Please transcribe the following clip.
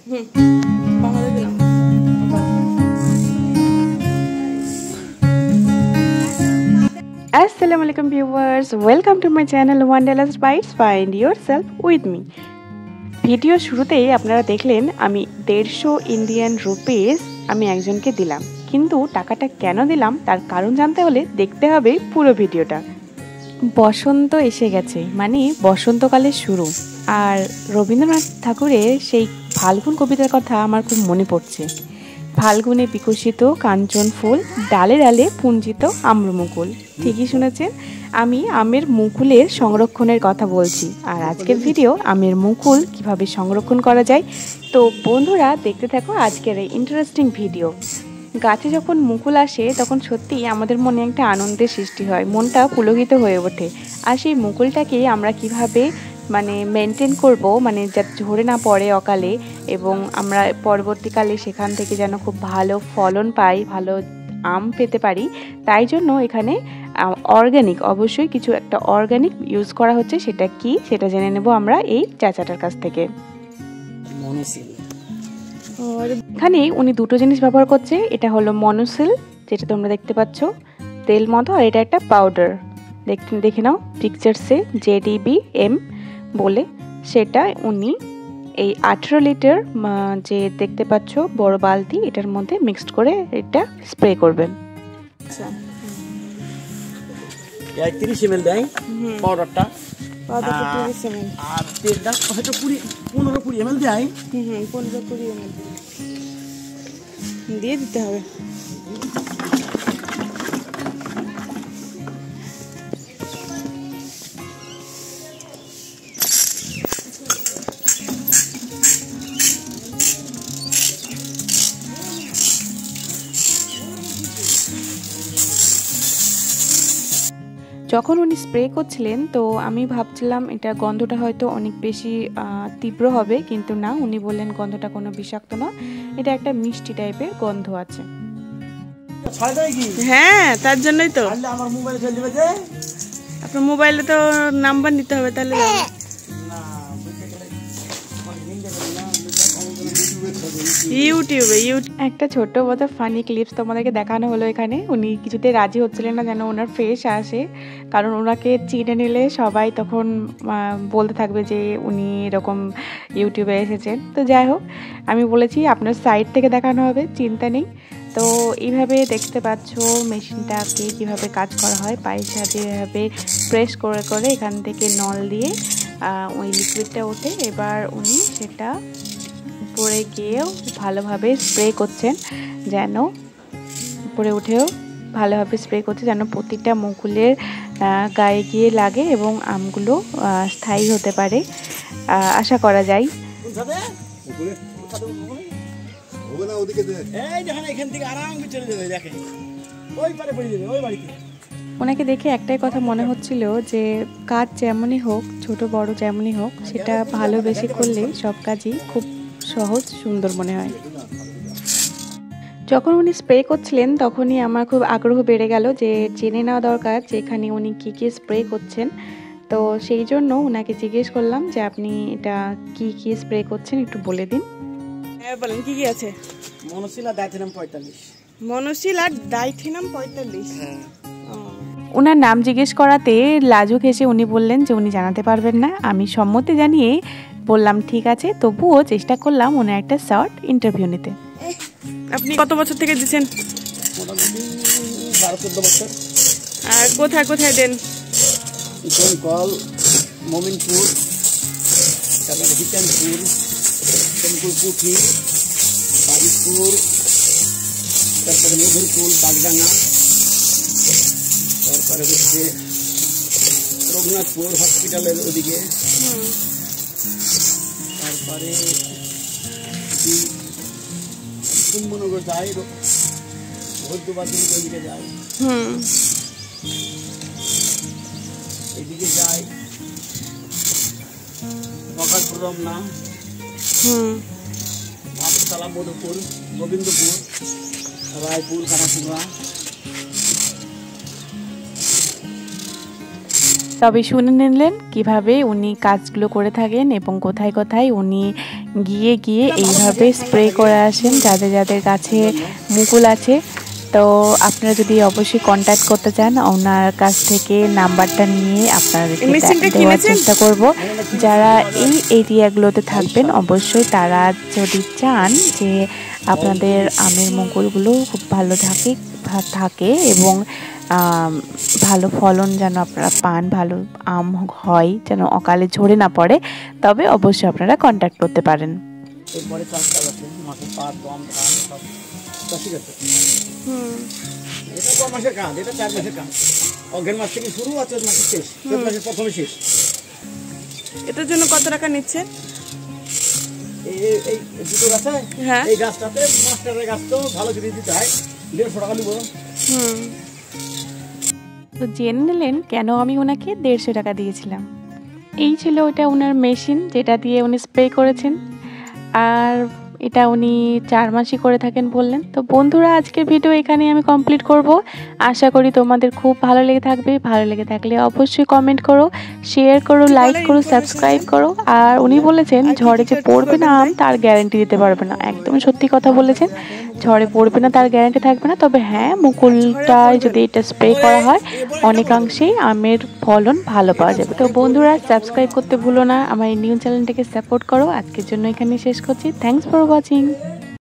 Assalamu alaikum viewers, welcome to my channel Wanderlust Bites Find Yourself with me. Video শুরুতেই আপনারা দেখলেন আমি 150 Indian rupees আমি একজনকে দিলাম, কিন্তু টাকাটা কেন দিলাম তার কারণ জানতে হলে দেখতে হবে পুরো ভিডিওটা। বসন্ত এসে গেছে, মানে বসন্তকালের শুরু, আর রবীন্দ্রনাথ ঠাকুরের সেই ফাল্গুন কবিতার কথা আমার খুব মনে পড়ছে। ফাল্গুনে বিকশিত কাঞ্চন ফুল, ডালে ডালে পুঞ্জিত আম্রমুকুল। ঠিকই শুনেছেন, আমি আমের মুকুলের সংরক্ষণের কথা বলছি। আর আজকের ভিডিও আমের মুকুল কিভাবে সংরক্ষণ করা যায়। তো বন্ধুরা দেখতে থাকো আজকের এই ইন্টারেস্টিং ভিডিও। গাছে যখন মুকুল আসে তখন সত্যিই আমাদের মনে একটা আনন্দের সৃষ্টি হয়, মনটা পুলকিত হয়ে ওঠে। আর সেই মুকুলটাকে আমরা কিভাবে মেনটেন করব, যাতে ঝরে না পড়ে অকালে, এবং আমরা পরবর্তীকালে সেখান থেকে যেন খুব ভালো ফলন পাই, ভালো আম পেতে পারি, তাই জন্য এখানে অর্গানিক, অবশ্যই কিছু একটা অর্গানিক ইউজ করা হচ্ছে। সেটা কি, সেটা জেনে নেব আমরা এই চাচাটার কাছ থেকে। এখানে উনি দুটো জিনিস ব্যবহার করছে। এটা হলো মনোসিল, যেটা তোমরা দেখতে পাচ্ছ তেল মতো, আর এটা একটা পাউডার। দেখে নাও পিকচারসে JDBM বলে, সেটা উনি এই 18 লিটার যে দেখতে পাচ্ছ বড় বালতি, এটার মধ্যে মিক্সড করে এটা স্প্রে করবেন। আচ্ছা, 30 ml দেয় পাউডারটা, 30 ml, আর তেলটা হয়তো 15-20 ml দেয়। 15-20 ml দিয়ে দিতে হবে। যখন উনি স্প্রে করছিলেন তো আমি ভাবছিলাম এটা গন্ধটা হয়তো অনেক বেশি তীব্র হবে, কিন্তু না, উনি বললেন গন্ধটা কোনো বিষাক্ত না, এটা একটা মিষ্টি টাইপের গন্ধ আছে। হ্যাঁ, তার জন্যই তো আপনার মোবাইলে তো নাম্বার নিতে হবে, তাহলে ইউটিউবে একটা ছোট্ট মতো ফানি ক্লিপস তোমাদেরকে দেখানো হলো। এখানে উনি কিছুতে রাজি হচ্ছিলেন না যেন ওনার ফেস আসে, কারণ ওনাকে চিনে নিলে সবাই তখন বলতে থাকবে যে উনি এরকম ইউটিউবে এসেছেন। তো যাই হোক, আমি বলেছি আপনার সাইড থেকে দেখানো হবে, চিন্তা নেই। তো এইভাবে দেখতে পাচ্ছ মেশিনটাকে কিভাবে কাজ করা হয়, পায়ের সাথে এভাবে প্রেস করে করে এখান থেকে নল দিয়ে ওই লিকুইডটা ওঠে। এবার উনি সেটা উপরে গিয়েও ভালোভাবে স্প্রে করছেন, যেন উপরে উঠেও ভালোভাবে স্প্রে করছে, যেন প্রতিটা মুকুলের গায়ে গিয়ে লাগে এবং আমগুলো স্থায়ী হতে পারে, আশা করা যায়। ওনাকে দেখে একটাই কথা মনে হচ্ছিল যে কাজ যেমনই হোক, ছোট বড় যেমনই হোক, সেটা ভালোবেসে করলে সব কাজই খুব সহজ সুন্দর মনে হয়। যখন উনি স্প্রে করছিলেন তখনই আমার খুব আগ্রহ বেড়ে গেল যে জেনে নেওয়া দরকার যে এখানে উনি কী কী স্প্রে করছেন। তো সেই জন্য ওনাকে জিজ্ঞেস করলাম যে আপনি এটা কি কি স্প্রে করছেন, একটু বলে দিন। হ্যাঁ বলেন, কি কি আছে? মনোসিল আর ডাইথেনাম 45। মনোসিল আর ডাইথেনাম 45। হ্যাঁ। ওনার নাম জিজ্ঞেস করাতে লাজুক হেসে উনি বললেন যে উনি জানাতে পারবেন না। আমি সম্মতি জানিয়ে বললাম ঠিক আছে, তবুও চেষ্টা করলাম ওনার একটা শর্ট ইন্টারভিউ নিতে। আপনি কত বছর থেকে দিচ্ছেন? মোটামুটি 12-14 বছর। আর কোথায় কোথায় দেন? দমকল, মোমিনপুর, তারপরে হিতেনপুর, পুঠি, বারিকপুর, তারপরে মধুরপুর, বাগডাঙ্গা, তারপরে হচ্ছে রঘুনাথপুর হসপিটালের ওদিকে, তারপরে কুম্ভনগর যায়, বৈদ্যবাদীর ওইদিকে যায়, এদিকে যায় বকারপুর, রমনা, আগরতলা, মধুপুর, গোবিন্দপুর, রায়পুর, কানাপুরা। তবে শুনে নিলেন কিভাবে উনি কাজগুলো করে থাকেন এবং কোথায় কোথায় উনি গিয়ে গিয়ে এইভাবে স্প্রে করে আসেন যাদের যাদের কাছে মুকুল আছে। তো আপনারা যদি অবশ্যই কন্ট্যাক্ট করতে চান ওনার কাছ থেকে নাম্বারটা নিয়ে আপনাদেরকে দেওয়ার চেষ্টা করব। যারা এই এরিয়াগুলোতে থাকবেন অবশ্যই তারা যদি চান যে আপনাদের আমের মুকুলগুলো খুব ভালো থাকে এবং ভালো ফলন যেন আপনারা পান, ভালো আম হয় যেন অকালে ঝরে না পড়ে, তবে অবশ্যই আপনারা কন্ট্যাক্ট করতে পারেন। এরপরে চাষবাস আছে, মাঠে পাট, গম, ধান সব চাষি করতে। এটা 6 মাসের কাজ, এটা 4 মাসের কাজ। অগ্রহায়ণ মাস থেকে শুরু আর 4 মাসের শেষ, 4 মাসের প্রথমে শেষ। এটার জন্য কত টাকা নিচ্ছে? এই দুটো গাছে, হ্যাঁ, এই গাছটাতে 5 টাকার গাছ তো ভালো যদি দিতে হয় 150 টাকা নেব। তো জেনে নিলেন কেন আমি ওনাকে 150 টাকা দিয়েছিলাম। এই ছিল ওটা ওনার মেশিন যেটা দিয়ে উনি স্প্রে করেছেন, আর এটা উনি 4 মাসই করে থাকেন বললেন। তো বন্ধুরা আজকের ভিডিও এখানেই আমি কমপ্লিট করব। আশা করি তোমাদের খুব ভালো লেগে থাকবে। ভালো লেগে থাকলে অবশ্যই কমেন্ট করো, শেয়ার করো, লাইক করো, সাবস্ক্রাইব করো। আর উনি বলেছেন ঝড়ে যে পড়বে না আম তার গ্যারান্টি দিতে পারবে না, একদম সত্যি কথা বলেছেন। ঝড়ে পড়বে না তার গ্যারান্টি থাকবে না, তবে হ্যাঁ মুকুলটায় যদি এটা স্প্রে করা হয় অনেকাংশেই আমের ফলন ভালো পাওয়া যাবে। তো বন্ধুরা সাবস্ক্রাইব করতে ভুলো না, আমার এই নিউ চ্যানেলটাকে সাপোর্ট করো। আজকের জন্য এখানে শেষ করছি। Thanks for watching.